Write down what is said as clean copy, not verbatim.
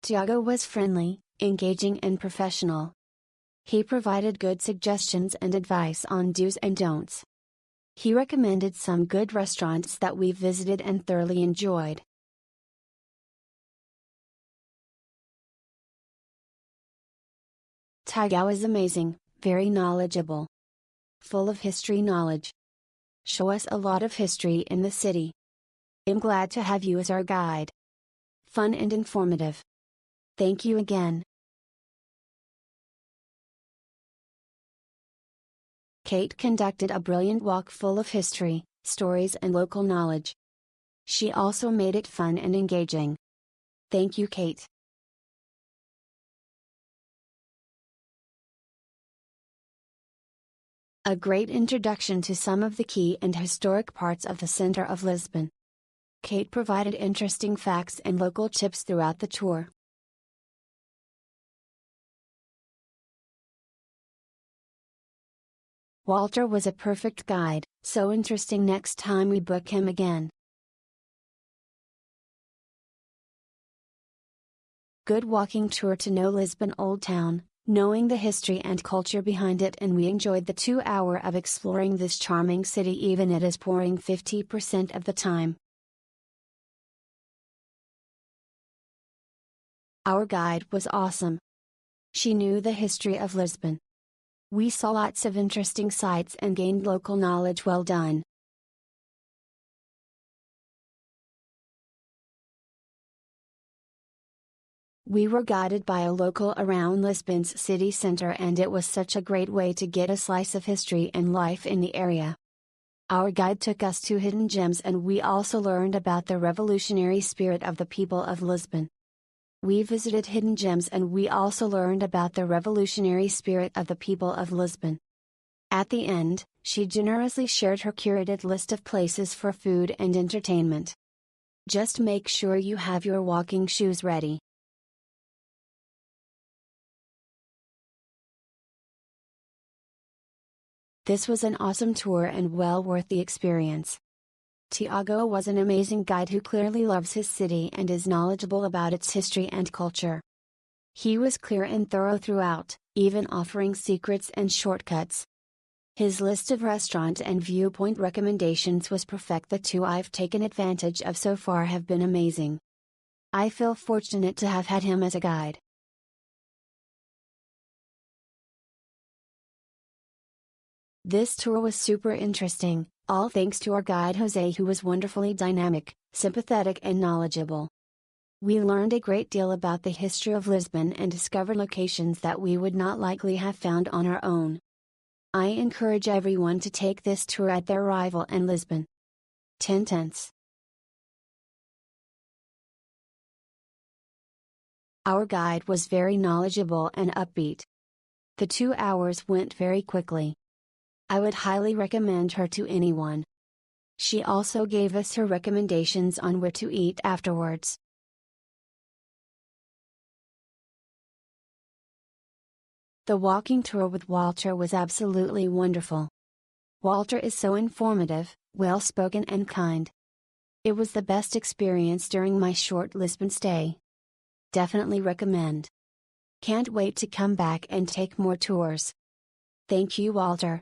Tiago was friendly, engaging and professional. He provided good suggestions and advice on do's and don'ts. He recommended some good restaurants that we visited and thoroughly enjoyed. Tiago is amazing, very knowledgeable. Full of history knowledge. Show us a lot of history in the city. I'm glad to have you as our guide. Fun and informative. Thank you again. Kate conducted a brilliant walk full of history, stories and local knowledge. She also made it fun and engaging. Thank you, Kate. A great introduction to some of the key and historic parts of the center of Lisbon. Kate provided interesting facts and local tips throughout the tour. Walter was a perfect guide, so interesting next time we book him again. Good walking tour to know Lisbon Old Town, knowing the history and culture behind it, and we enjoyed the 2 hour of exploring this charming city even it is pouring 50% of the time. Our guide was awesome. She knew the history of Lisbon. We saw lots of interesting sights and gained local knowledge. Well done. We were guided by a local around Lisbon's city center, and it was such a great way to get a slice of history and life in the area. Our guide took us to hidden gems, and we also learned about the revolutionary spirit of the people of Lisbon. We visited hidden gems and we also learned about the revolutionary spirit of the people of Lisbon. At the end, she generously shared her curated list of places for food and entertainment. Just make sure you have your walking shoes ready. This was an awesome tour and well worth the experience. Tiago was an amazing guide who clearly loves his city and is knowledgeable about its history and culture. He was clear and thorough throughout, even offering secrets and shortcuts. His list of restaurant and viewpoint recommendations was perfect. The 2 I've taken advantage of so far have been amazing. I feel fortunate to have had him as a guide. This tour was super interesting, all thanks to our guide Jose, who was wonderfully dynamic, sympathetic and knowledgeable. We learned a great deal about the history of Lisbon and discovered locations that we would not likely have found on our own. I encourage everyone to take this tour at their arrival in Lisbon. 10 tenths. Our guide was very knowledgeable and upbeat. The 2 hours went very quickly. I would highly recommend her to anyone. She also gave us her recommendations on where to eat afterwards. The walking tour with Walter was absolutely wonderful. Walter is so informative, well-spoken and kind. It was the best experience during my short Lisbon stay. Definitely recommend. Can't wait to come back and take more tours. Thank you, Walter.